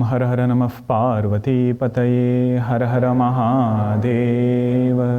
Har Har Namah Parvati Pataye Har Har Mahadeva.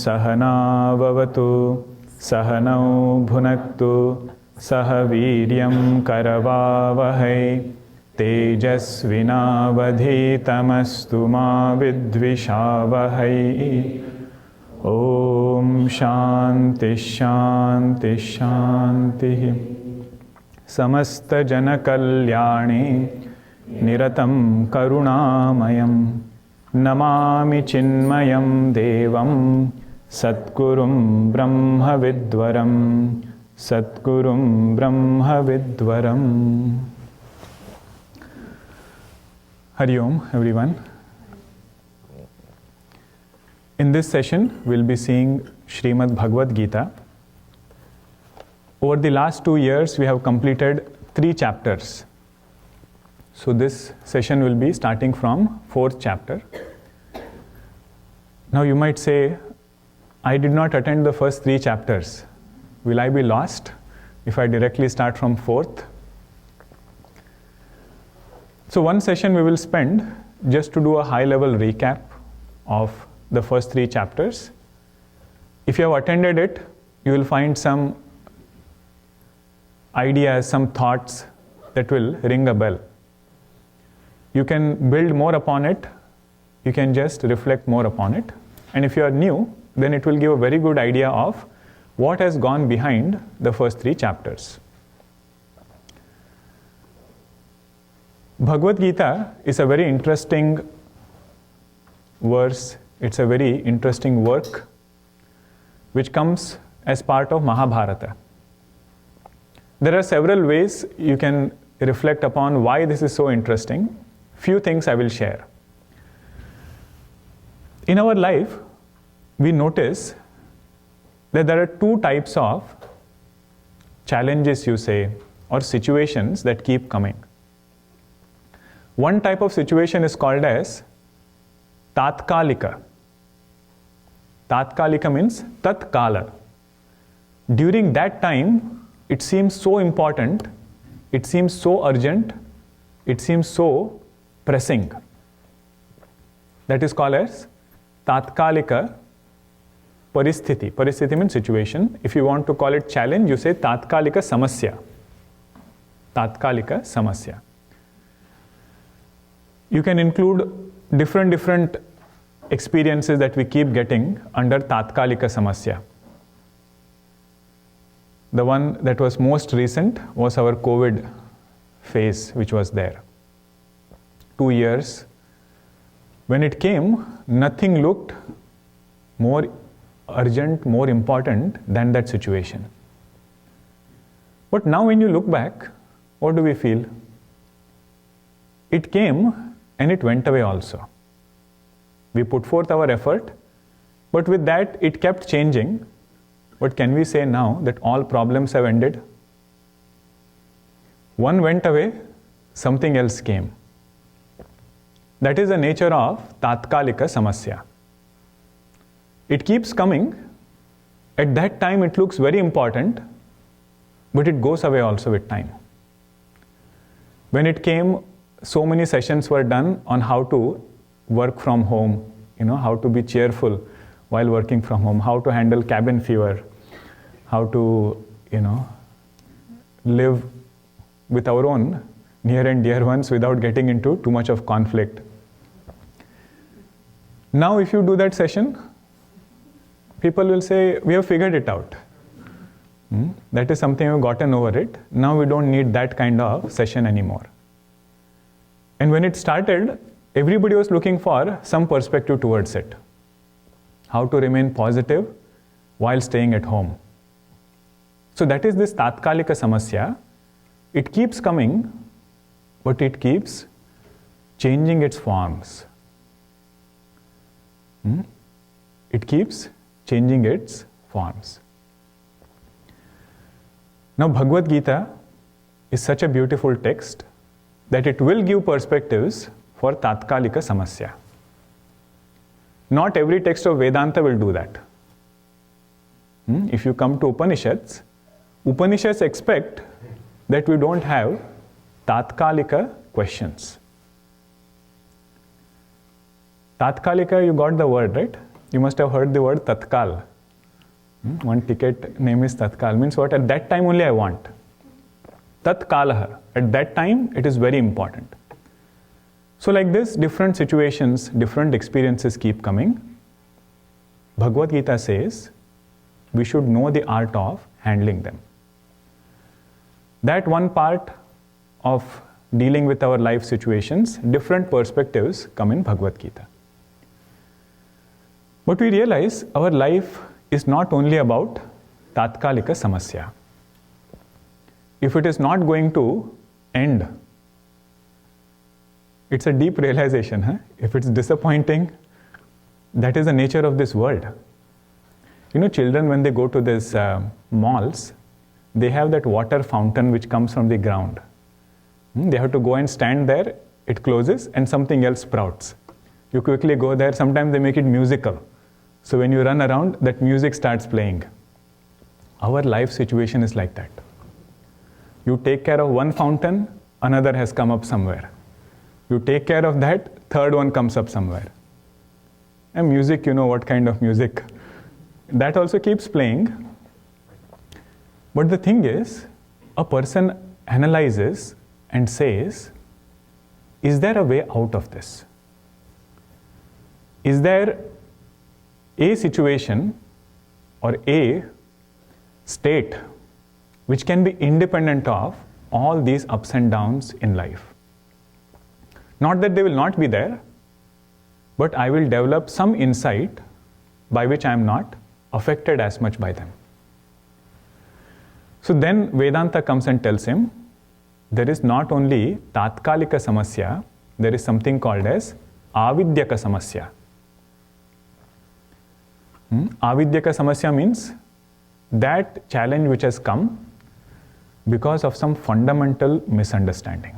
Sahana Vavatu Sahanau Bhunaktu Sahaviryam Karavavahai Tejasvinavadhitamastu ma vidvishavahai. Om Shanti Shanti Shanti. Samasta Jana Kalyani Niratam Karunamayam Namami Chinmayam Devam Satgurum Brahma Vidwaram Satgurum Brahma Vidwaram. Hari Om, everyone. In this session, we'll be seeing Srimad Bhagavad Gita. Over the last 2 years, we have completed 3 chapters. So this session will be starting from 4th chapter. Now you might say, I did not attend the first 3 chapters. Will I be lost if I directly start from 4th? So one session we will spend just to do a high-level recap of the first 3 chapters. If you have attended it, you will find some ideas, some thoughts that will ring a bell. You can build more upon it. You can just reflect more upon it. And if you are new, then it will give a very good idea of what has gone behind the first 3 chapters. Bhagavad Gita is a very interesting verse. It's a very interesting work which comes as part of Mahabharata. There are several ways you can reflect upon why this is so interesting. Few things I will share. In our life, we notice that there are 2 types of challenges, you say, or situations that keep coming. One type of situation is called as Tatkalika. Tatkalika means Tatkala. During that time, it seems so important, it seems so urgent, it seems so pressing. That is called as Tatkalika Paristhiti. Paristhiti means situation. If you want to call it challenge, you say Tatkalika Samasya. Tatkalika Samasya. You can include different experiences that we keep getting under Tatkalika Samasya. The one that was most recent was our COVID phase, which was there. 2 years. When it came, nothing looked more urgent, more important than that situation. But now when you look back, what do we feel? It came and it went away also. We put forth our effort, but with that it kept changing. But can we say now that all problems have ended? One went away, something else came. That is the nature of Tatkalika Samasya. It keeps coming. At that time it looks very important, but it goes away also with time. When it came, so many sessions were done on how to work from home, how to be cheerful while working from home, how to handle cabin fever, how to, live with our own near and dear ones without getting into too much of conflict. Now if you do that session, people will say, we have figured it out. That is something we've gotten over it. Now we don't need that kind of session anymore. And when it started, everybody was looking for some perspective towards it. How to remain positive while staying at home. So that is this tatkalika samasya. It keeps coming, but it keeps changing its forms. It keeps changing its forms. Now, Bhagavad Gita is such a beautiful text that it will give perspectives for tatkalika samasya. Not every text of Vedanta will do that. If you come to Upanishads, Upanishads expect that we don't have tatkalika questions. Tatkalika, you got the word, right? You must have heard the word tatkal. One ticket name is tatkal. Means what? At that time only I want. Tatkalaha. At that time, it is very important. So like this, different situations, different experiences keep coming. Bhagavad Gita says, we should know the art of handling them. That one part of dealing with our life situations, different perspectives come in Bhagavad Gita. But we realize our life is not only about tatkalika samasya. If it is not going to end, it's a deep realization. If it's disappointing, that is the nature of this world. You know, children, when they go to these malls, they have that water fountain which comes from the ground. They have to go and stand there, it closes, and something else sprouts. You quickly go there, sometimes they make it musical. So when you run around, that music starts playing. Our life situation is like that. You take care of one fountain, another has come up somewhere. You take care of that, third one comes up somewhere. And music, you know what kind of music. That also keeps playing. But the thing is, a person analyzes and says, is there a way out of this? Is there a situation or a state which can be independent of all these ups and downs in life? Not that they will not be there, but I will develop some insight by which I am not affected as much by them. So then Vedanta comes and tells him, there is not only tatkalika samasya, there is something called as avidyaka samasya. Avidyaka samasya means that challenge which has come because of some fundamental misunderstanding.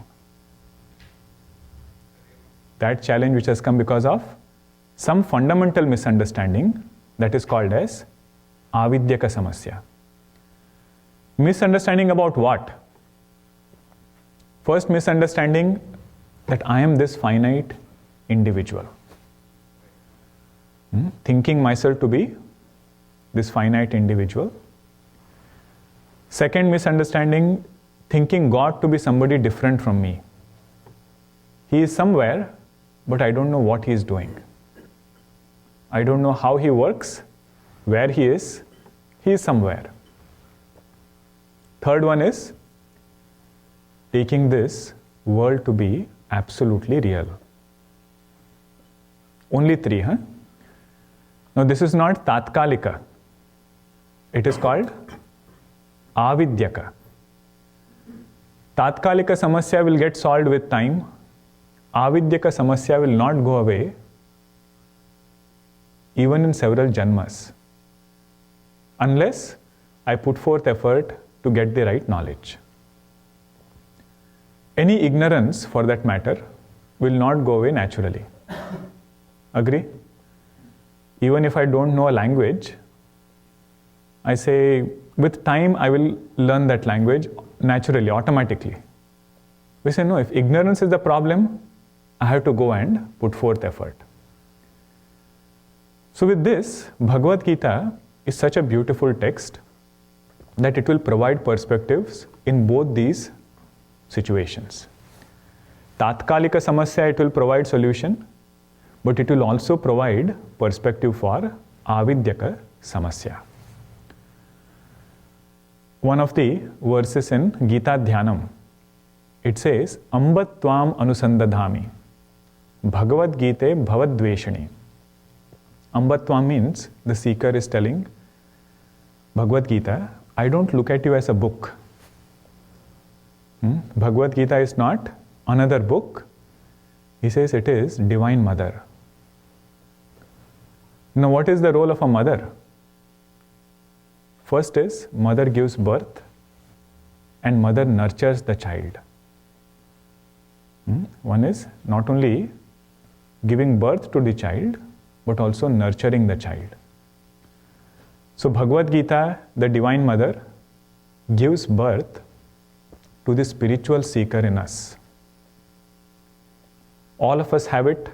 That challenge which has come because of some fundamental misunderstanding, that is called as avidyaka samasya. Misunderstanding about what? First misunderstanding that I am this finite individual. Thinking myself to be this finite individual. Second misunderstanding, thinking God to be somebody different from me. He is somewhere, but I don't know what he is doing. I don't know how he works, where he is somewhere. Third one is taking this world to be absolutely real. Only three, Now this is not tatkalika. It is called avidyaka. Tatkalika samasya will get solved with time. Avidyaka samasya will not go away even in several janmas, unless I put forth effort to get the right knowledge. Any ignorance, for that matter, will not go away naturally. Agree? Even if I don't know a language, I say, with time I will learn that language naturally, automatically. We say, no, if ignorance is the problem, I have to go and put forth effort. So with this, Bhagavad Gita is such a beautiful text that it will provide perspectives in both these situations. Tatkalika samasya, it will provide solution, but it will also provide perspective for avidyaka samasya. One of the verses in Gita Dhyanam, it says, Ambat tvam anusandadhami, Bhagavad Gita bhavadveshani. Ambat tvam means the seeker is telling Bhagavad Gita, I don't look at you as a book. Bhagavad Gita is not another book. He says it is Divine Mother. Now, what is the role of a mother? First is, mother gives birth and mother nurtures the child. One is not only giving birth to the child, but also nurturing the child. So Bhagavad Gita, the Divine Mother, gives birth to the spiritual seeker in us. All of us have it,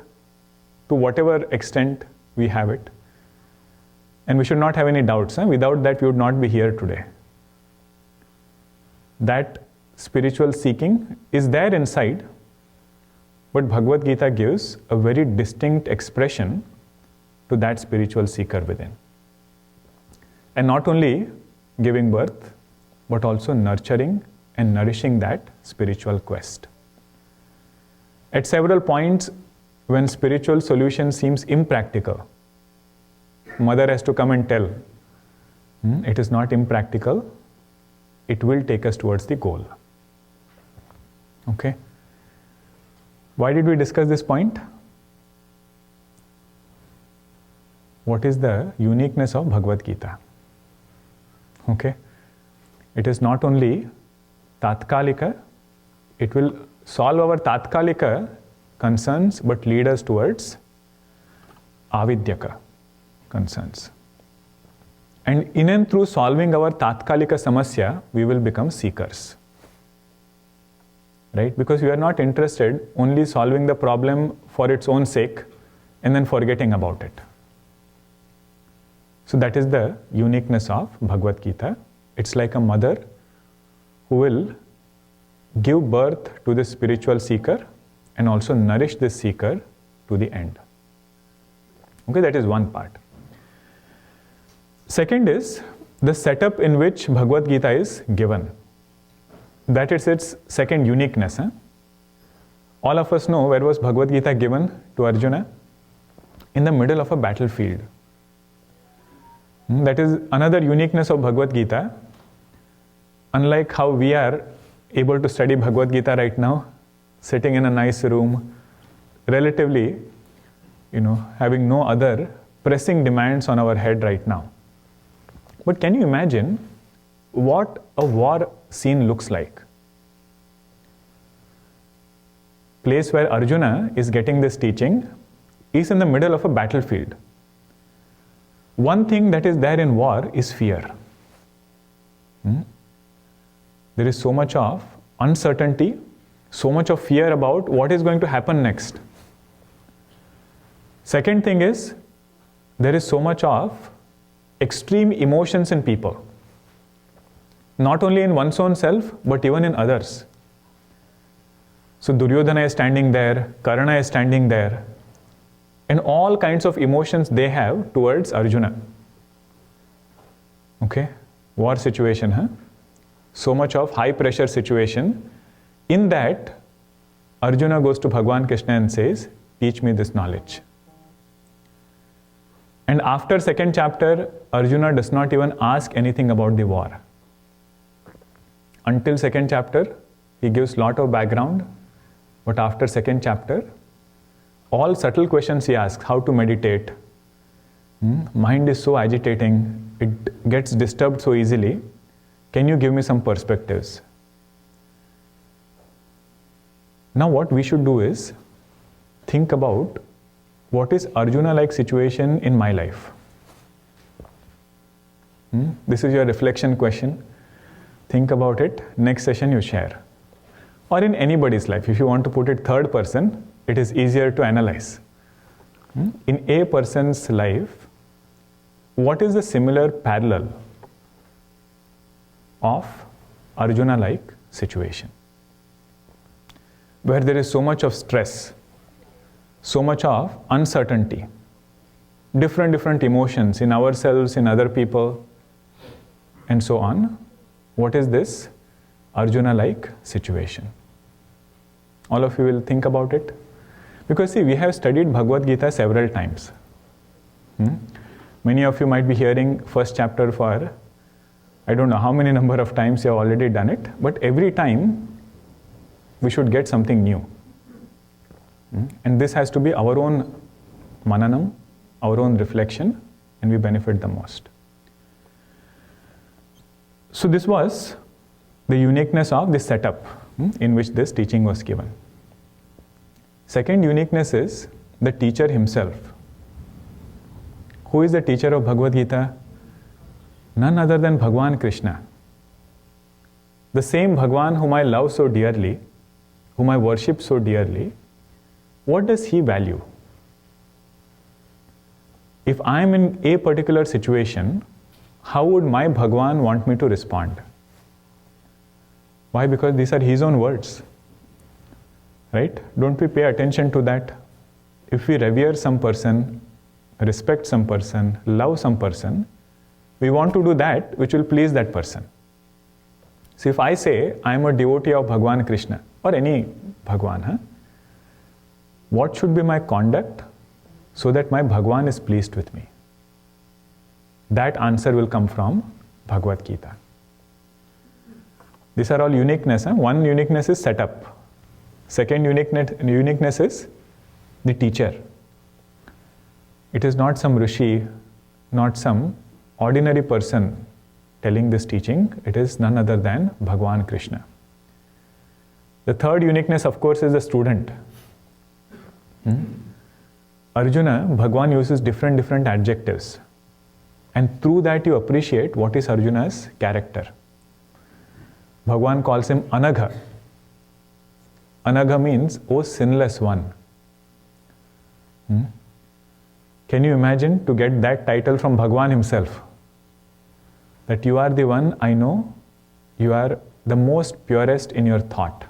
to whatever extent we have it. And we should not have any doubts. Without that, we would not be here today. That spiritual seeking is there inside, but Bhagavad Gita gives a very distinct expression to that spiritual seeker within. And not only giving birth, but also nurturing and nourishing that spiritual quest. At several points, when spiritual solution seems impractical, mother has to come and tell, it is not impractical, it will take us towards the goal. Okay? Why did we discuss this point? What is the uniqueness of Bhagavad Gita? Okay? It is not only Tatkalika, it will solve our Tatkalika concerns but lead us towards Avidyaka concerns. And in and through solving our Tatkalika Samasya, we will become seekers. Right? Because we are not interested only solving the problem for its own sake and then forgetting about it. So that is the uniqueness of Bhagavad Gita. It's like a mother who will give birth to the spiritual seeker and also nourish this seeker to the end. Okay, that is one part. Second is the setup in which Bhagavad Gita is given. That is its second uniqueness. All of us know where was Bhagavad Gita given to Arjuna? In the middle of a battlefield. That is another uniqueness of Bhagavad Gita. Unlike how we are able to study Bhagavad Gita right now, sitting in a nice room, relatively, having no other pressing demands on our head right now. But can you imagine what a war scene looks like? Place where Arjuna is getting this teaching is in the middle of a battlefield. One thing that is there in war is fear. There is so much of uncertainty, so much of fear about what is going to happen next. Second thing is, there is so much of extreme emotions in people. Not only in one's own self, but even in others. So Duryodhana is standing there, Karna is standing there, and all kinds of emotions they have towards Arjuna. Okay? War situation, So much of high pressure situation. In that, Arjuna goes to Bhagwan Krishna and says, teach me this knowledge. And after second chapter, Arjuna does not even ask anything about the war. Until second chapter, he gives lot of background. But after second chapter, all subtle questions he asks, how to meditate. Mind is so agitating, it gets disturbed so easily. Can you give me some perspectives? Now what we should do is think about what is Arjuna-like situation in my life. This is your reflection question. Think about it. Next session you share. Or in anybody's life, if you want to put it third person, it is easier to analyze. In a person's life, what is the similar parallel of Arjuna-like situation? Where there is so much of stress, so much of uncertainty, different emotions in ourselves, in other people, and so on. What is this Arjuna-like situation? All of you will think about it. Because see, we have studied Bhagavad Gita several times. Many of you might be hearing first chapter for I don't know how many number of times you have already done it, but every time we should get something new. And this has to be our own mananam, our own reflection, and we benefit the most. So this was the uniqueness of this setup in which this teaching was given. Second uniqueness is the teacher himself. Who is the teacher of Bhagavad Gita? None other than Bhagwan Krishna. The same Bhagwan whom I love so dearly, whom I worship so dearly, what does he value? If I am in a particular situation, how would my Bhagwan want me to respond? Why? Because these are his own words. Right? Don't we pay attention to that? If we revere some person, respect some person, love some person, we want to do that which will please that person. So if I say I am a devotee of Bhagwan Krishna or any Bhagwan, what should be my conduct so that my Bhagwan is pleased with me? That answer will come from Bhagavad Gita. These are all uniqueness. One uniqueness is setup. Second uniqueness is the teacher. It is not some rishi, not some ordinary person telling this teaching. It is none other than Bhagwan Krishna. The third uniqueness, of course, is the student. Arjuna, Bhagwan uses different adjectives. And through that you appreciate what is Arjuna's character. Bhagwan calls him Anagha. Anagha means, oh sinless one. Can you imagine to get that title from Bhagwan himself? That you are the one I know, you are the most purest in your thought.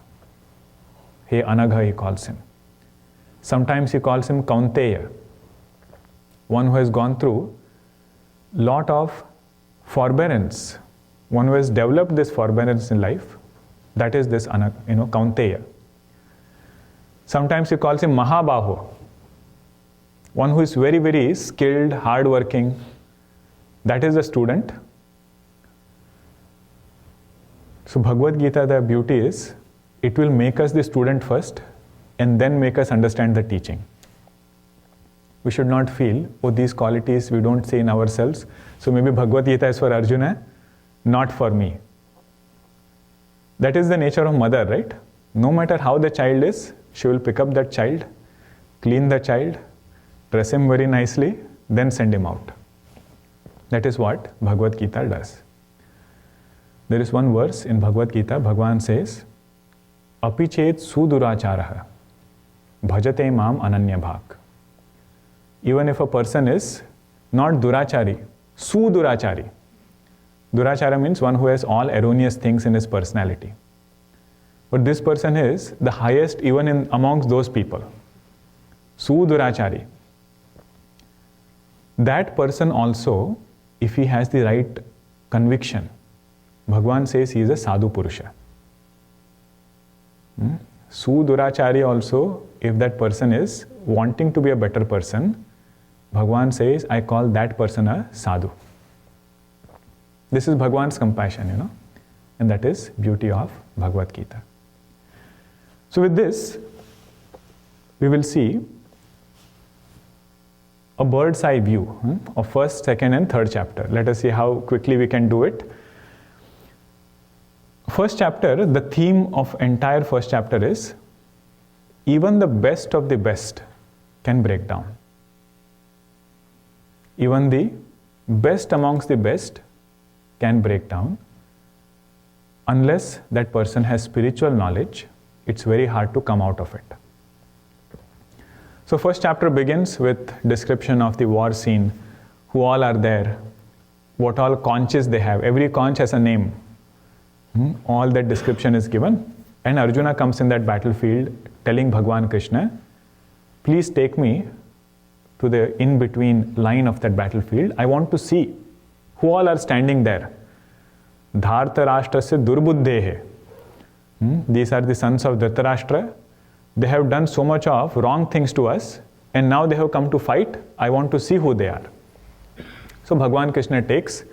Hey Anagha, he calls him. Sometimes he calls him Kaunteya, one who has gone through lot of forbearance, one who has developed this forbearance in life. That is this Kaunteya. Sometimes he calls him Mahabaho, one who is very skilled, hardworking. That is the student. So Bhagavad Gita, the beauty is, it will make us the student first and then make us understand the teaching. We should not feel, oh, these qualities we don't see in ourselves, so maybe Bhagavad Gita is for Arjuna, not for me. That is the nature of mother, right? No matter how the child is, she will pick up that child, clean the child, dress him very nicely, then send him out. That is what Bhagavad Gita does. There is one verse in Bhagavad Gita, Bhagwan says, Apichet suduracharaha bhajate mam ananya bhak. Even if a person is not durachari, sudurachari. Durachara means one who has all erroneous things in his personality. But this person is the highest even amongst those people. Sudurachari. That person also, if he has the right conviction, Bhagwan says he is a sadhu purusha. Sudurachari also, if that person is wanting to be a better person, Bhagwan says, I call that person a sadhu. This is Bhagwan's compassion, and that is beauty of Bhagavad Gita. So with this, we will see a bird's eye view of first, second and third chapter. Let us see how quickly we can do it. First chapter, the theme of entire first chapter is, even the best of the best can break down. Even the best amongst the best can break down. Unless that person has spiritual knowledge, it's very hard to come out of it. So first chapter begins with description of the war scene, who all are there, what all conches they have. Every conch has a name. All that description is given. And Arjuna comes in that battlefield telling Bhagwan Krishna, please take me to the in-between line of that battlefield. I want to see who all are standing there. Dhartarashtrasya durbuddhehe. These are the sons of Dhritarashtra. They have done so much of wrong things to us, and now they have come to fight. I want to see who they are. So Bhagwan Krishna takes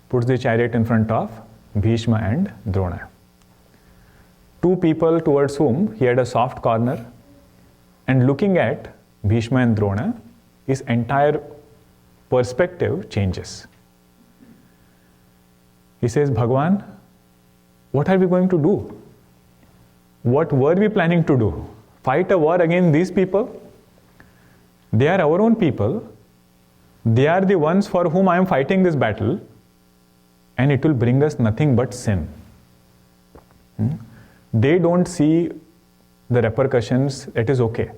puts the chariot in front of Bhishma and Drona. Two people towards whom he had a soft corner, and looking at Bhishma and Drona, his entire perspective changes. He says, Bhagwan, what are we going to do? What were we planning to do? Fight a war against these people? They are our own people. They are the ones for whom I am fighting this battle, and it will bring us nothing but sin. They don't see the repercussions, it is okay.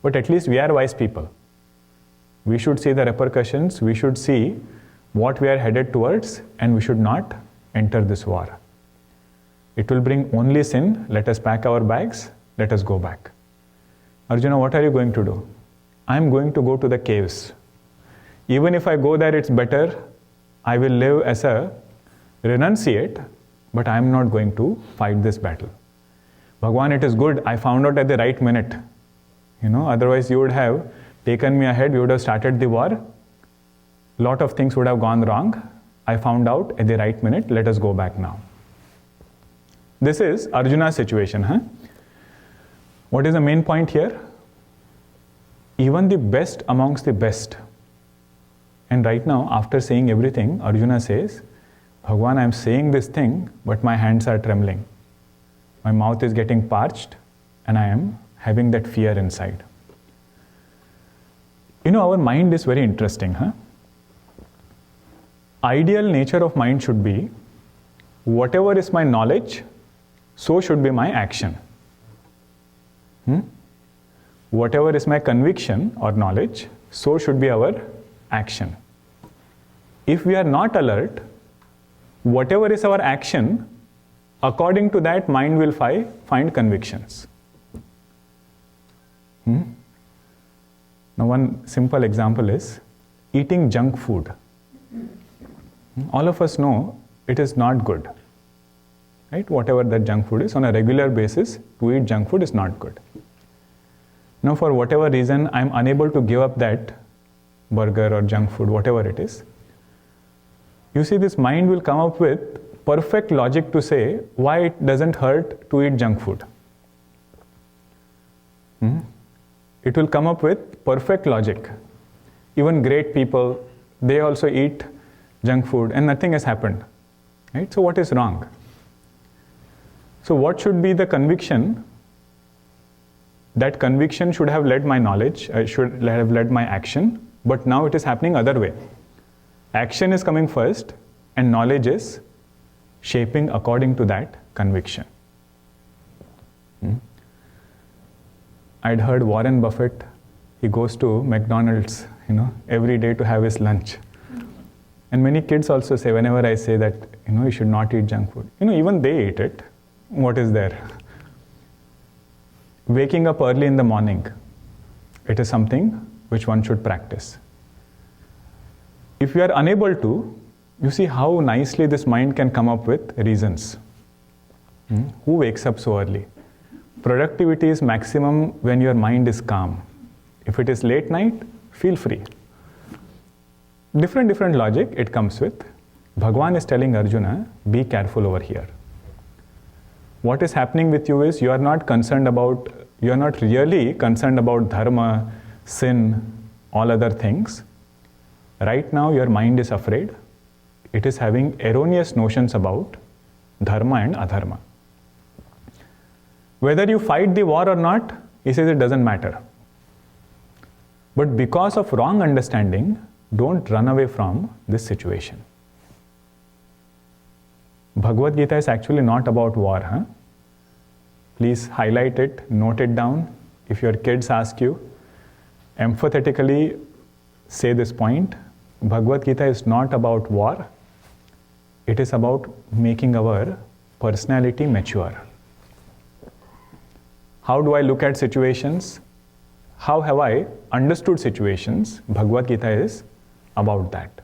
But at least we are wise people. We should see the repercussions, we should see what we are headed towards, and we should not enter this war. It will bring only sin. Let us pack our bags, let us go back. Arjuna, what are you going to do? I am going to go to the caves. Even if I go there, it's better. I will live as a renunciate, but I am not going to fight this battle. Bhagwan, it is good. I found out at the right minute. Otherwise you would have taken me ahead. We would have started the war. Lot of things would have gone wrong. I found out at the right minute. Let us go back now. This is Arjuna's situation. What is the main point here? Even the best amongst the best. And right now, after saying everything, Arjuna says, Bhagwan, I am saying this thing, but my hands are trembling. My mouth is getting parched, and I am having that fear inside. Our mind is very interesting. Ideal nature of mind should be, whatever is my knowledge, so should be my action. Whatever is my conviction or knowledge, so should be our action. If we are not alert, whatever is our action, according to that, mind will find convictions. Now, one simple example is eating junk food. All of us know it is not good. Right? Whatever that junk food is, on a regular basis, to eat junk food is not good. Now, for whatever reason, I am unable to give up that burger or junk food, whatever it is. You see, this mind will come up with perfect logic to say why it doesn't hurt to eat junk food. It will come up with perfect logic. Even great people, they also eat junk food and nothing has happened. Right? So what is wrong? So what should be the conviction? That conviction should have led my knowledge, should have led my action, but now it is happening other way. Action is coming first and knowledge is shaping according to that conviction. I'd heard Warren Buffett, he goes to McDonald's, every day to have his lunch. And many kids also say, whenever I say that, you should not eat junk food, even they eat it. What is there? Waking up early in the morning, it is something which one should practice. If you are unable to, you see how nicely this mind can come up with reasons. Who wakes up so early? Productivity is maximum when your mind is calm. If it is late night, feel free. Different logic it comes with. Bhagwan is telling Arjuna, be careful over here. What is happening with you is you are not really concerned about dharma, sin, all other things. Right now your mind is afraid. It is having erroneous notions about dharma and adharma. Whether you fight the war or not, he says it doesn't matter. But because of wrong understanding, don't run away from this situation. Bhagavad Gita is actually not about war. Please highlight it, note it down. If your kids ask you, emphatically say this point. Bhagavad Gita is not about war. It is about making our personality mature. How do I look at situations? How have I understood situations? Bhagavad Gita is about that.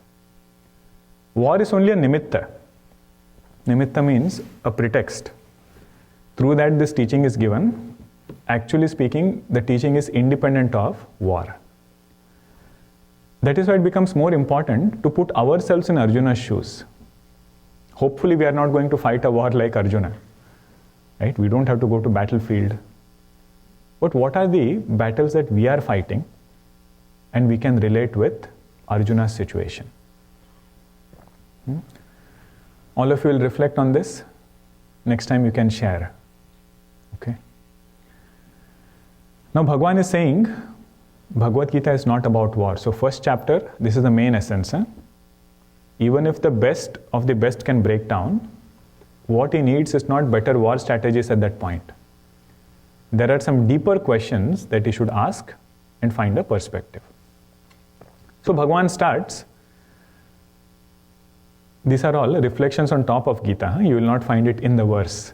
War is only a nimitta. Nimitta means a pretext. Through that this teaching is given. Actually speaking, the teaching is independent of war. That is why it becomes more important to put ourselves in Arjuna's shoes. Hopefully we are not going to fight a war like Arjuna. Right? We don't have to go to battlefield. But what are the battles that we are fighting and we can relate with Arjuna's situation? All of you will reflect on this. Next time you can share. Okay. Now Bhagavan is saying, Bhagavad Gita is not about war. So first chapter, this is the main essence. Even if the best of the best can break down, what he needs is not better war strategies at that point. There are some deeper questions that he should ask and find a perspective. So Bhagavan starts, these are all reflections on top of Gita. You will not find it in the verse.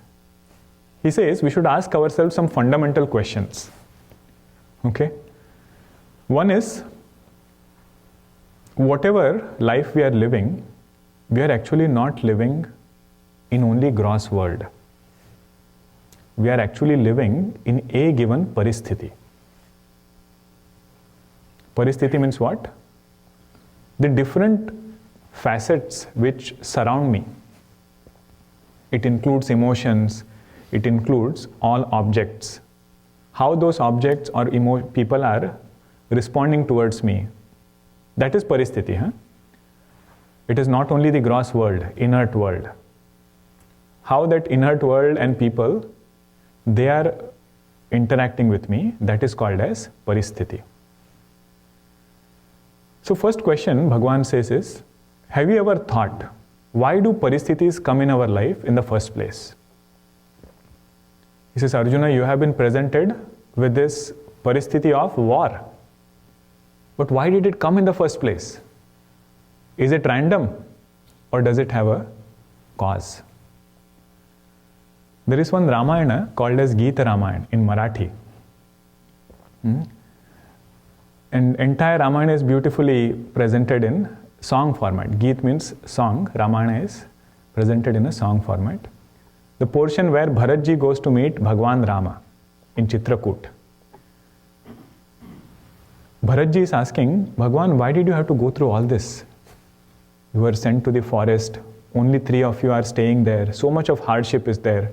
He says we should ask ourselves some fundamental questions. Okay? One is, whatever life we are living, we are actually not living in only gross world. We are actually living in a given paristhiti. Paristhiti means what? The different facets which surround me. It includes emotions, it includes all objects. How those objects or people are responding towards me. That is paristhiti. It is not only the gross world, inert world. How that inert world and people, they are interacting with me, that is called as paristhiti. So first question Bhagavan says is, have you ever thought, why do paristhithis come in our life in the first place? He says, Arjuna, you have been presented with this paristhiti of war. But why did it come in the first place? Is it random or does it have a cause? There is one Ramayana called as Gita-01 in Marathi. And entire Ramayana is beautifully presented in song format. Geet means song, Ramayana is presented in a song format. The portion where Bharatji goes to meet Bhagwan Rama in Chitrakoot. Bharatji is asking, Bhagwan, why did you have to go through all this? You were sent to the forest, only 3 of you are staying there, so much of hardship is there.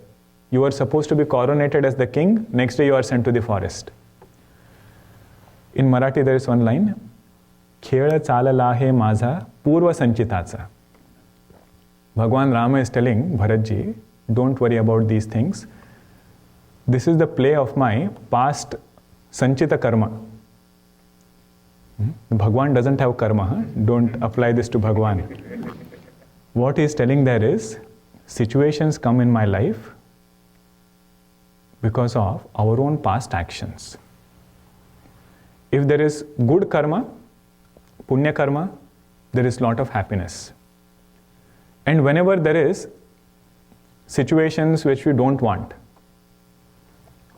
You were supposed to be coronated as the king, next day you are sent to the forest. In Marathi there is one line, Khela chalala he माझा पूर्व संचिताचा. Bhagwan Rama is telling Bharatji, don't worry about these things. This is the play of my past sanchita karma. Bhagwan doesn't have karma. Don't apply this to Bhagwan. What he is telling there is, situations come in my life because of our own past actions. If there is good karma, punya karma, there is lot of happiness. And whenever there is situations which we don't want,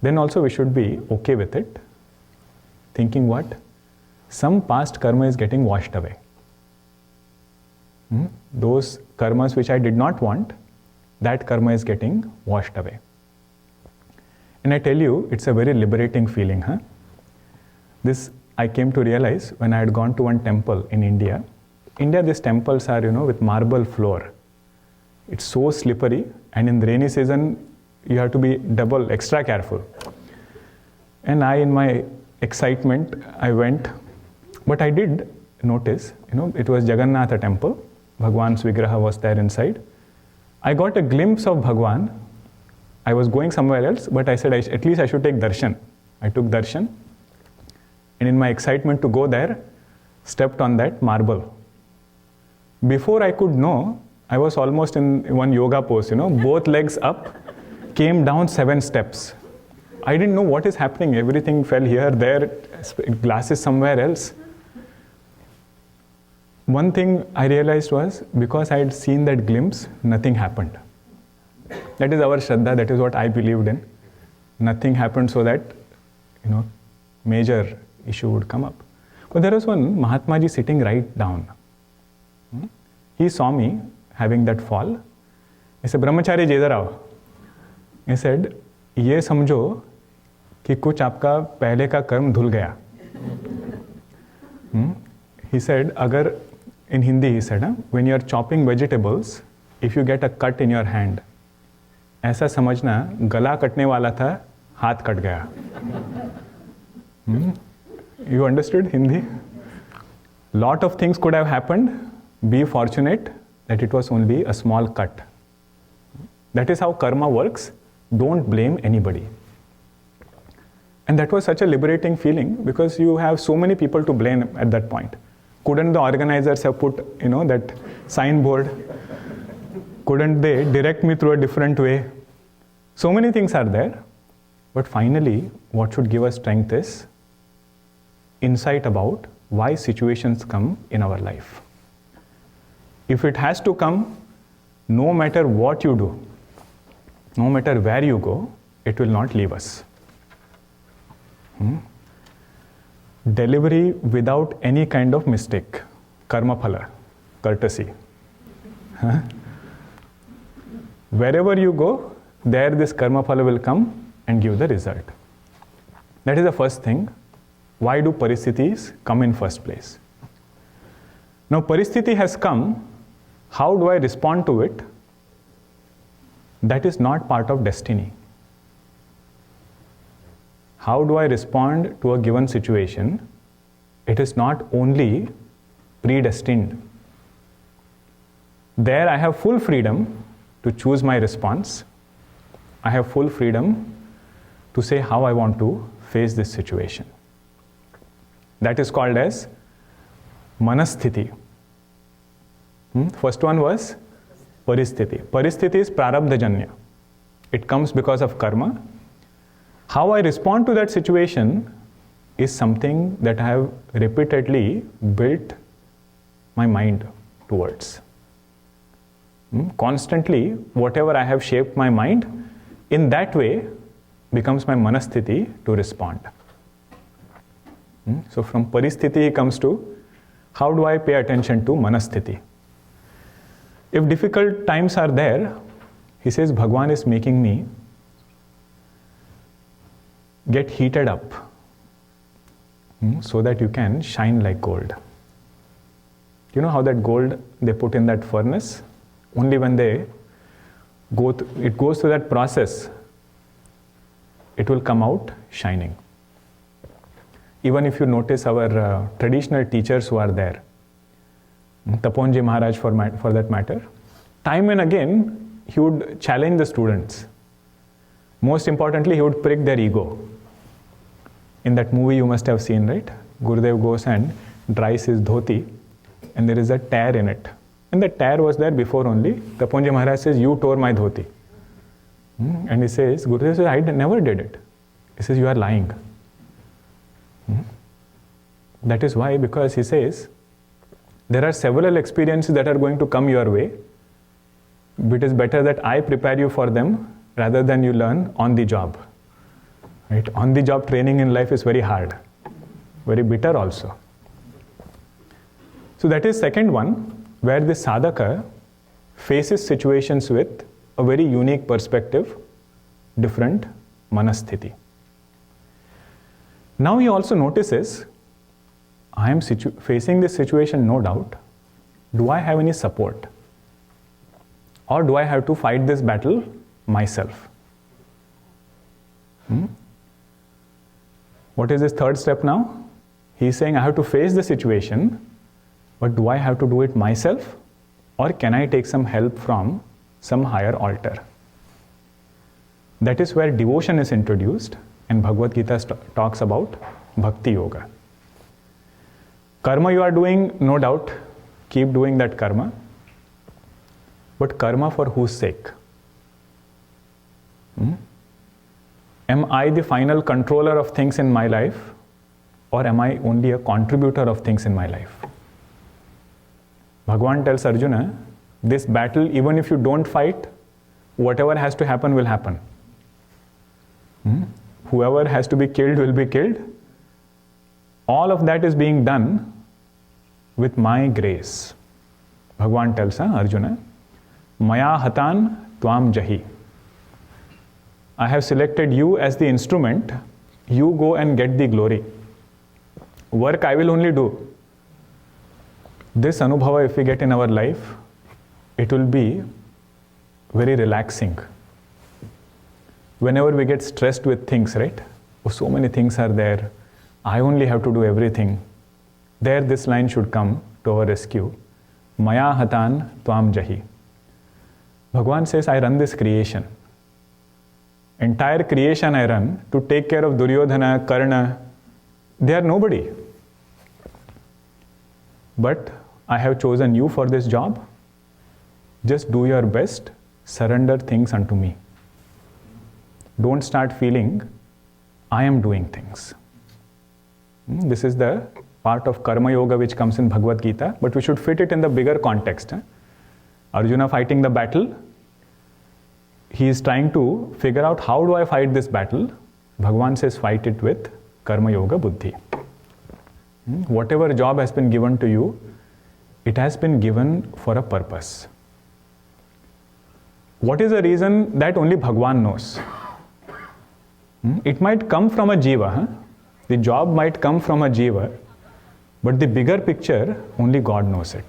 then also we should be okay with it, thinking what? Some past karma is getting washed away. Those karmas which I did not want, that karma is getting washed away. And I tell you, it's a very liberating feeling. This I came to realize when I had gone to one temple in India. These temples are, with marble floor. It's so slippery, and in the rainy season, you have to be double, extra careful. And I, in my excitement, I went. But I did notice, it was Jagannatha temple. Bhagwan's Vigraha was there inside. I got a glimpse of Bhagwan. I was going somewhere else, but I said, at least I should take darshan. I took darshan. And in my excitement to go there, stepped on that marble. Before I could know, I was almost in one yoga pose, both legs up, came down 7 steps. I didn't know what is happening. Everything fell here, there, glasses somewhere else. One thing I realized was, because I had seen that glimpse, nothing happened. That is our Shraddha, that is what I believed in. Nothing happened so that, major issue would come up. But there was one Mahatma Ji sitting right down. He saw me having that fall. He said, Brahmachari ji, idhar aao. He said, ये समझो कि कुछ आपका पहले का कर्म धुल गया. He said, in Hindi he said, when you are chopping vegetables, if you get a cut in your hand, ऐसा समझना गला कटने वाला था, हाथ कट गया. You understood Hindi? Lot of things could have happened. Be fortunate that it was only a small cut. That is how karma works. Don't blame anybody. And that was such a liberating feeling because you have so many people to blame at that point. Couldn't the organizers have put, that signboard? Couldn't they direct me through a different way? So many things are there. But finally, what should give us strength is insight about why situations come in our life. If it has to come, no matter what you do, no matter where you go, it will not leave us. Delivery without any kind of mistake, karma phala, courtesy. Wherever you go, there this karma phala will come and give the result. That is the first thing. Why do paristhithis come in first place? Now paristhiti has come, how do I respond to it? That is not part of destiny. How do I respond to a given situation? It is not only predestined. There I have full freedom to choose my response. I have full freedom to say how I want to face this situation. That is called as manasthiti. First one was paristhiti. Paristhiti is prarabdhajanya. It comes because of karma. How I respond to that situation is something that I have repeatedly built my mind towards. Constantly, whatever I have shaped my mind, in that way becomes my manasthiti to respond. So from paristhiti he comes to how do I pay attention to manasthiti. If difficult times are there, he says Bhagwan is making me get heated up so that you can shine like gold. You know how that gold they put in that furnace? Only when they it goes through that process, it will come out shining. Even if you notice our traditional teachers who are there, Taponji Maharaj for that matter, time and again he would challenge the students. Most importantly, he would prick their ego. In that movie you must have seen, right? Gurudev goes and dries his dhoti and there is a tear in it. And the tear was there before only. Taponji Maharaj says, you tore my dhoti. And he says, Gurudev says, I never did it. He says, you are lying. That is why, because he says, there are several experiences that are going to come your way. It is better that I prepare you for them rather than you learn on the job. Right? On the job training in life is very hard, very bitter also. So that is second one, where the sadhaka faces situations with a very unique perspective, different manasthiti. Now he also notices, I am facing this situation, no doubt. Do I have any support? Or do I have to fight this battle myself? What is his third step now? He is saying, I have to face the situation, but do I have to do it myself? Or can I take some help from some higher altar? That is where devotion is introduced, and Bhagavad Gita talks about Bhakti Yoga. Karma you are doing, no doubt, keep doing that karma. But karma for whose sake? Am I the final controller of things in my life, or am I only a contributor of things in my life? Bhagwan tells Arjuna, this battle, even if you don't fight, whatever has to happen will happen. Whoever has to be killed will be killed. All of that is being done with my grace. Bhagwan tells Arjuna, Maya hatan tvam jahi. I have selected you as the instrument. You go and get the glory. Work I will only do. This anubhava, if we get in our life, it will be very relaxing. Whenever we get stressed with things, right? Oh, so many things are there. I only have to do everything. There, this line should come to our rescue. Maya hatan tvam jahi. Bhagavan says, I run this creation. Entire creation I run to take care of Duryodhana, Karna. They are nobody. But I have chosen you for this job. Just do your best. Surrender things unto me. Don't start feeling I am doing things. This is the part of Karma Yoga which comes in Bhagavad Gita, but we should fit it in the bigger context. Arjuna fighting the battle. He is trying to figure out how do I fight this battle. Bhagavan says fight it with Karma Yoga Buddhi. Whatever job has been given to you, it has been given for a purpose. What is the reason that only Bhagavan knows? It might come from a jiva. The job might come from a jiva, but the bigger picture, only God knows it.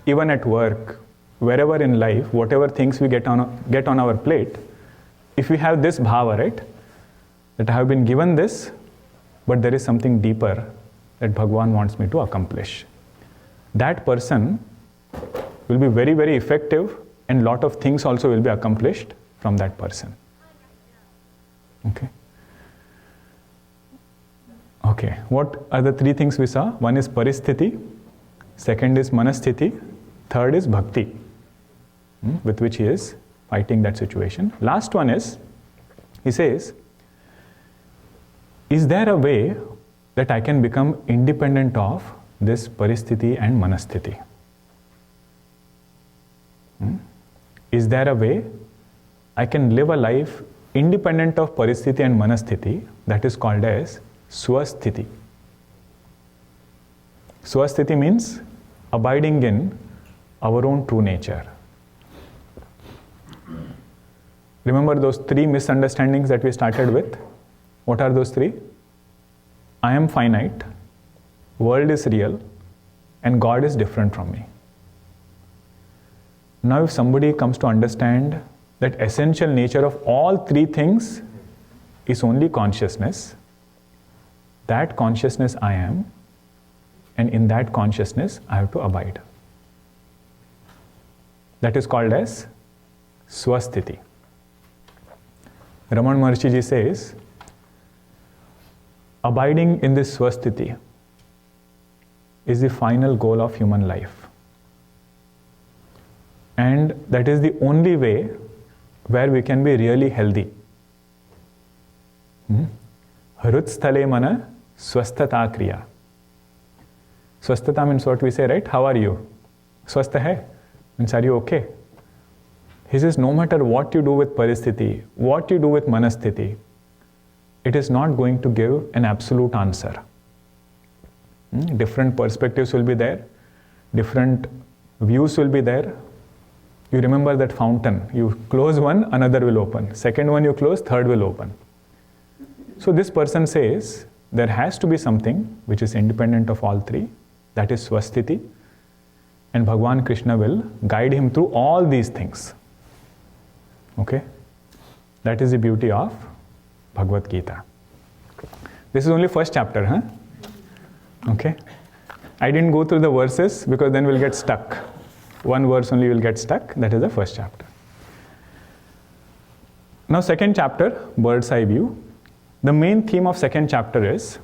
Even at work, wherever in life, whatever things we get on our plate, if we have this bhava, right, that I have been given this, but there is something deeper that Bhagavan wants me to accomplish. That person will be very, very effective, and lot of things also will be accomplished from that person. Okay, what are the three things we saw? One is paristhiti, second is manasthiti, third is bhakti, with which he is fighting that situation. Last one is, he says, is there a way that I can become independent of this paristhiti and manasthiti? Is there a way I can live a life independent of paristhiti and manasthiti? That is called as swasthiti. Swasthiti means abiding in our own true nature. Remember those three misunderstandings that we started with? What are those three? I am finite, world is real, and God is different from me. Now if somebody comes to understand that essential nature of all three things is only consciousness, that consciousness I am, and in that consciousness I have to abide. That is called as swasthiti. Raman Maharshi ji says, abiding in this swasthiti is the final goal of human life. And that is the only way where we can be really healthy. Hrutsthale mana swasthata kriya. Swasthata means what we say, right? How are you? Swastha hai? Means are you okay? He says no matter what you do with paristhiti, what you do with manasthiti, it is not going to give an absolute answer. Different perspectives will be there, different views will be there. You remember that fountain, you close one, another will open. Second one you close, third will open. So this person says, there has to be something which is independent of all three, that is swasthiti, and Bhagavan Krishna will guide him through all these things. Okay? That is the beauty of Bhagavad Gita. This is only first chapter, huh? Okay? I didn't go through the verses because then we'll get stuck. One verse only will get stuck. That is the first chapter. Now second chapter, bird's eye view. The main theme of second chapter is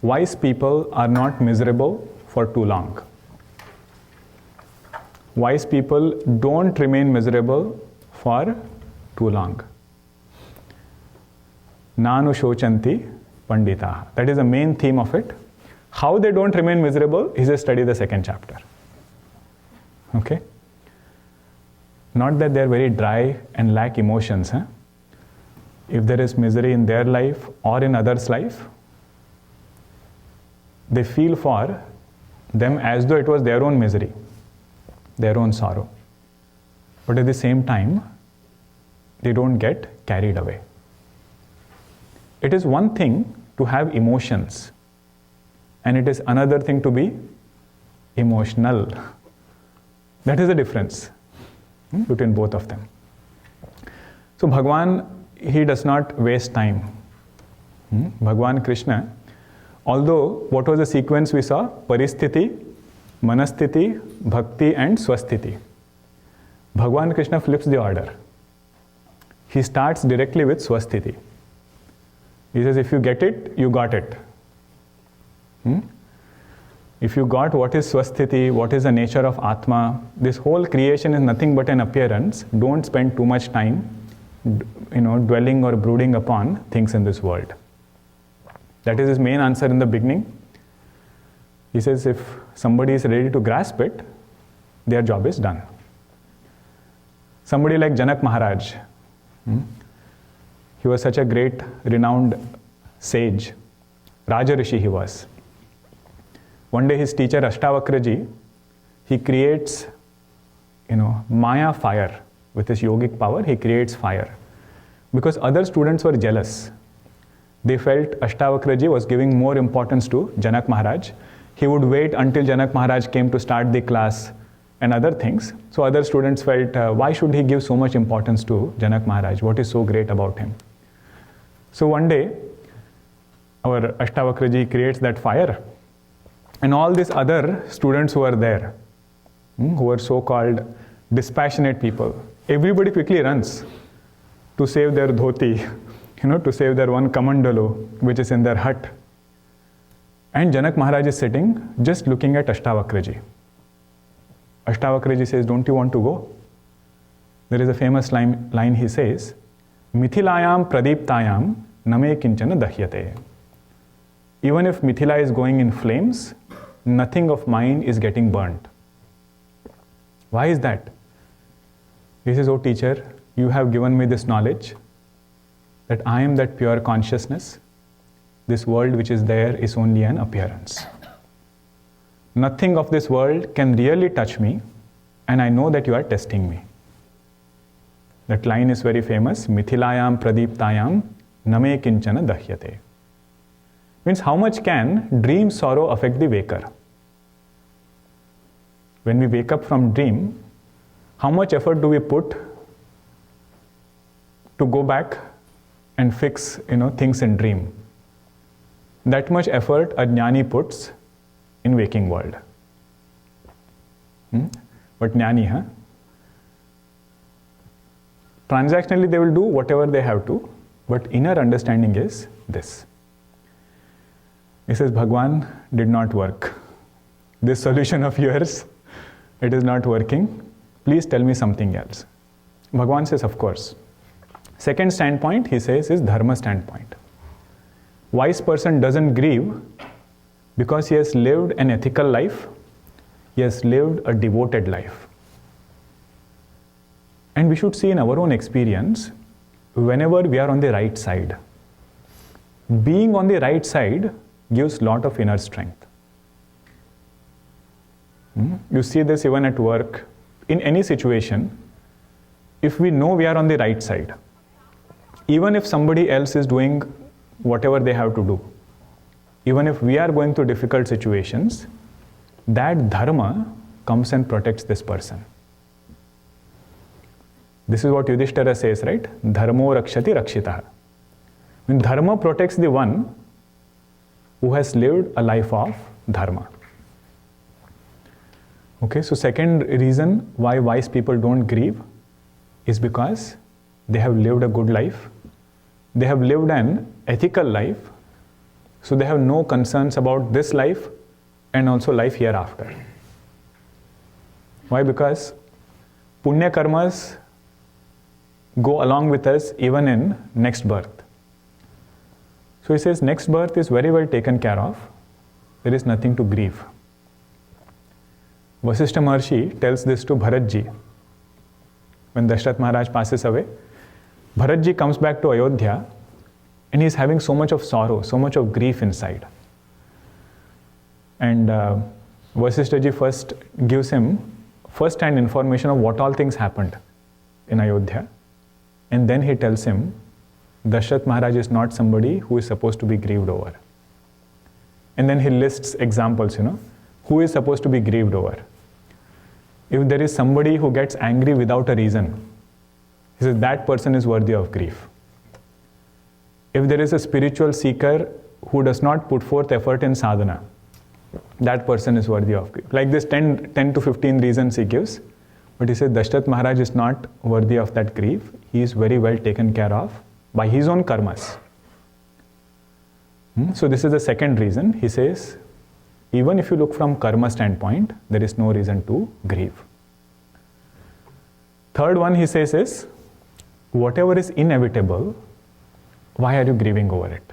wise people are not miserable for too long. Wise people don't remain miserable for too long. Nanu shochanti pandita. That is the main theme of it. How they don't remain miserable is a study the second chapter. Okay? Not that they are very dry and lack emotions. Huh? If there is misery in their life or in others' life, they feel for them as though it was their own misery, their own sorrow. But at the same time, they don't get carried away. It is one thing to have emotions, and it is another thing to be emotional. That is the difference. between both of them. So Bhagwan, he does not waste time. Bhagwan Krishna, although what was the sequence we saw? Paristhiti, Manasthiti, Bhakti and Swasthiti. Bhagwan Krishna flips the order. He starts directly with Swasthiti. He says, if you get it, you got it. If you got what is Swasthiti, what is the nature of Atma, this whole creation is nothing but an appearance. Don't spend too much time, dwelling or brooding upon things in this world. That is his main answer in the beginning. He says, if somebody is ready to grasp it, their job is done. Somebody like Janak Maharaj, he was such a great, renowned sage. Raja Rishi he was. One day his teacher Ashtavakraji, he creates, Maya fire. With his yogic power, he creates fire. Because other students were jealous. They felt Ashtavakraji was giving more importance to Janak Maharaj. He would wait until Janak Maharaj came to start the class and other things. So other students felt, why should he give so much importance to Janak Maharaj? What is so great about him? So one day, our Ashtavakraji creates that fire. And all these other students who are there, who were so-called dispassionate people, everybody quickly runs to save their dhoti, to save their one kamandalo, which is in their hut. And Janak Maharaj is sitting, just looking at Ashtavakraji. Ashtavakraji says, don't you want to go? There is a famous line he says, Mithilayam pradiptayam name kinchana dahyate. Even if Mithila is going in flames, nothing of mine is getting burnt. Why is that? He says, oh teacher, you have given me this knowledge that I am that pure consciousness. This world which is there is only an appearance. Nothing of this world can really touch me, and I know that you are testing me. That line is very famous, Mithilayam pradiptayam name kinchana dahyate. Means how much can dream sorrow affect the waker? When we wake up from dream, how much effort do we put to go back and fix things in dream? That much effort a jnani puts in waking world. But jnani, transactionally they will do whatever they have to, but inner understanding is this. He says, Bhagwan did not work. This solution of yours, it is not working. Please tell me something else. Bhagwan says, of course. Second standpoint, he says, is dharma standpoint. Wise person doesn't grieve because he has lived an ethical life. He has lived a devoted life. And we should see in our own experience, whenever we are on the right side, being on the right side gives a lot of inner strength. You see this even at work, in any situation. If we know we are on the right side, even if somebody else is doing whatever they have to do, even if we are going through difficult situations, that dharma comes and protects this person. This is what Yudhishthira says, right? Dharmo rakshati rakshitah. When dharma protects the one who has lived a life of dharma. Okay, so second reason why wise people don't grieve is because they have lived a good life. They have lived an ethical life. So they have no concerns about this life and also life hereafter. Why? Because punya karmas go along with us even in next birth. So he says next birth is very well taken care of. There is nothing to grieve. Vasishtha Maharshi tells this to Bharatji. When Dashrath Maharaj passes away, Bharatji comes back to Ayodhya and he is having so much of sorrow, so much of grief inside. And Vasishtha first gives him first-hand information of what all things happened in Ayodhya. And then he tells him, Dashrath Maharaj is not somebody who is supposed to be grieved over. And then he lists examples, who is supposed to be grieved over. If there is somebody who gets angry without a reason, he says that person is worthy of grief. If there is a spiritual seeker who does not put forth effort in sadhana, that person is worthy of grief. Like this 10 to 15 reasons he gives. But he says Dashrath Maharaj is not worthy of that grief. He is very well taken care of by his own karmas. So this is the second reason. He says, even if you look from karma standpoint, there is no reason to grieve. Third one he says is, whatever is inevitable, why are you grieving over it?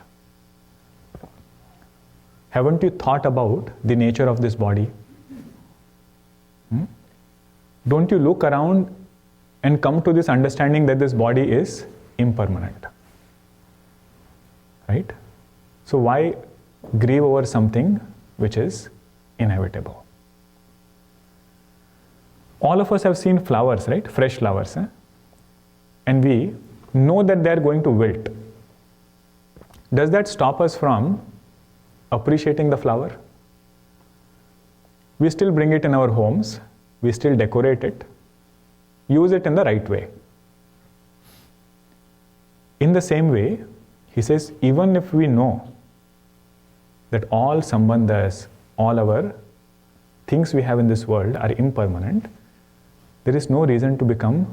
Haven't you thought about the nature of this body? Don't you look around and come to this understanding that this body is impermanent? Right? So why grieve over something which is inevitable? All of us have seen flowers, right? Fresh flowers. And we know that they are going to wilt. Does that stop us from appreciating the flower? We still bring it in our homes. We still decorate it. Use it in the right way. In the same way, he says, even if we know that all sambandhas, all our things we have in this world are impermanent, there is no reason to become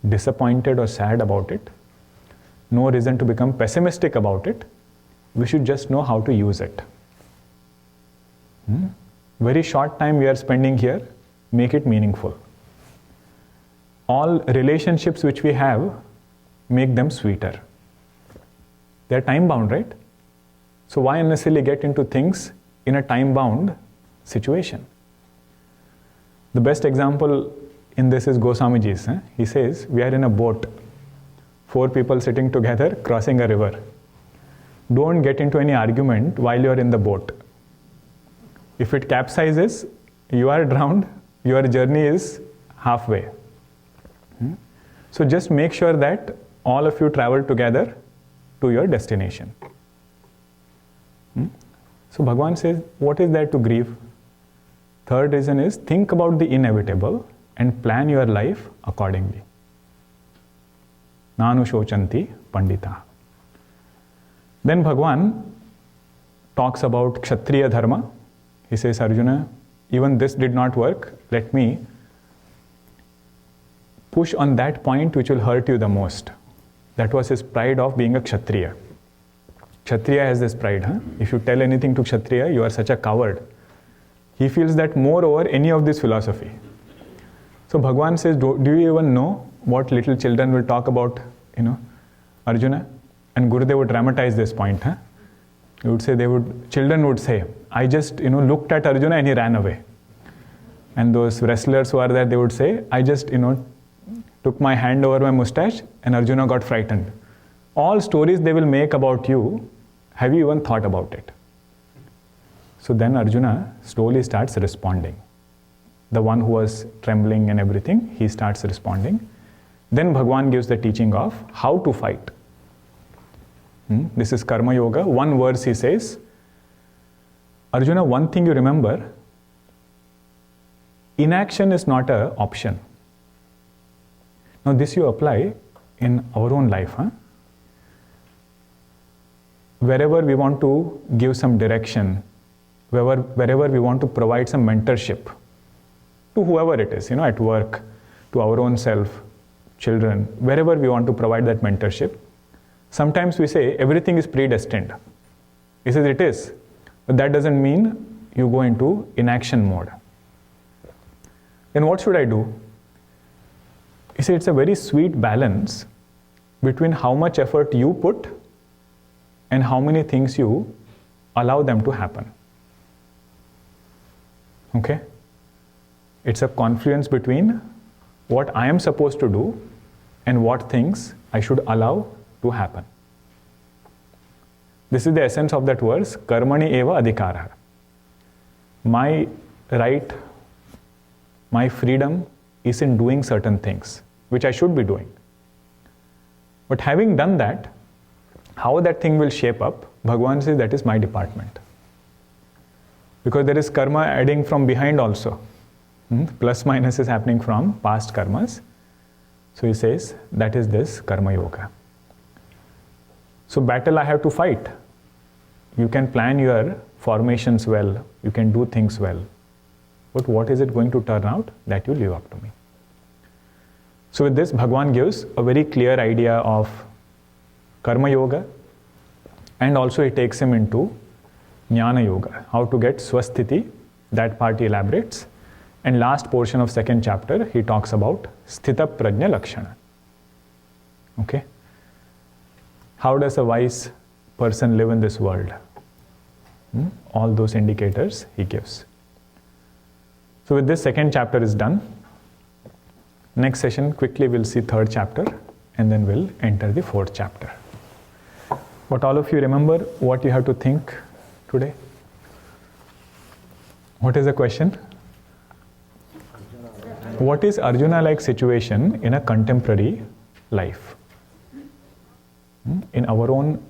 disappointed or sad about it. No reason to become pessimistic about it. We should just know how to use it. Very short time we are spending here, make it meaningful. All relationships which we have, make them sweeter. They are time bound, right? So why unnecessarily get into things in a time bound situation? The best example in this is Goswamiji's. He says, we are in a boat, 4 people sitting together crossing a river. Don't get into any argument while you are in the boat. If it capsizes, you are drowned, your journey is halfway. So just make sure that all of you travel together to your destination. So Bhagavan says, what is there to grieve? Third reason is, think about the inevitable and plan your life accordingly. Nanu shochanti pandita. Then Bhagavan talks about Kshatriya dharma. He says, Arjuna, even this did not work. Let me push on that point which will hurt you the most. That was his pride of being a Kshatriya. Kshatriya has this pride. If you tell anything to Kshatriya, you are such a coward. He feels that more over any of this philosophy. So Bhagavan says, do you even know what little children will talk about, Arjuna? And Gurudev would dramatize this point. He would say, children would say, I just, looked at Arjuna and he ran away. And those wrestlers who are there, they would say, I just, took my hand over my mustache and Arjuna got frightened. All stories they will make about you, have you even thought about it? So then Arjuna slowly starts responding. The one who was trembling and everything, he starts responding. Then Bhagavan gives the teaching of how to fight. This is Karma Yoga. One verse he says, Arjuna, one thing you remember, inaction is not an option. Now this you apply in our own life. Wherever we want to give some direction, wherever we want to provide some mentorship to whoever it is, at work, to our own self, children, wherever we want to provide that mentorship, sometimes we say everything is predestined. He says it is, but that doesn't mean you go into inaction mode. Then what should I do? He said it's a very sweet balance between how much effort you put and how many things you allow them to happen. Okay? It's a confluence between what I am supposed to do and what things I should allow to happen. This is the essence of that verse, Karmani eva adhikara. My right, my freedom is in doing certain things, which I should be doing. But having done that, how that thing will shape up, Bhagavan says that is my department. Because there is karma adding from behind also. Plus minus is happening from past karmas. So he says that is this karma yoga. So battle I have to fight. You can plan your formations well, you can do things well. But what is it going to turn out? That you leave up to me. So with this, Bhagavan gives a very clear idea of karma yoga, and also he takes him into jnana yoga, how to get swasthiti. That part he elaborates. And last portion of second chapter, he talks about sthita prajna lakshana. Okay? How does a wise person live in this world? All those indicators he gives. So with this, second chapter is done. Next session, quickly we'll see third chapter, and then we'll enter the fourth chapter. But all of you remember what you have to think today? What is the question? What is Arjuna-like situation in a contemporary life? In our own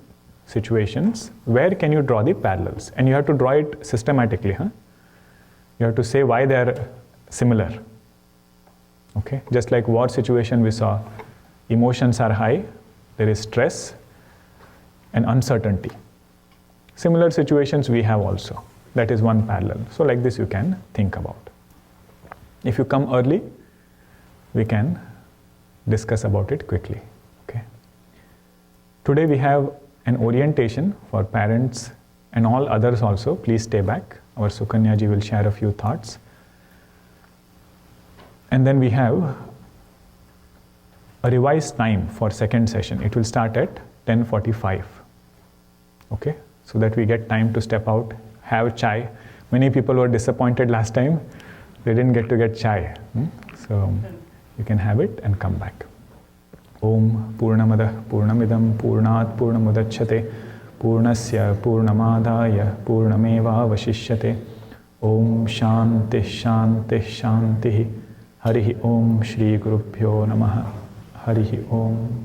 situations, where can you draw the parallels? And you have to draw it systematically. You have to say why they are similar. Okay? Just like war situation we saw, emotions are high, there is stress and uncertainty. Similar situations we have also. That is one parallel. So like this you can think about. If you come early, we can discuss about it quickly. Okay? Today we have an orientation for parents and all others also. Please stay back. Our Sukanya ji will share a few thoughts. And then we have a revised time for second session. It will start at 10:45. Okay? So that we get time to step out, have chai. Many people were disappointed last time. They didn't get chai. So you can have it and come back. Om Purnamada Purnamidam Purnat Purnamudachyate Purnasya Purnamadaya Purnameva Vashishyate. Om Shanti Shanti Shanti. Harihi Om Shri Gurubhyo Namaha. Harihi Om.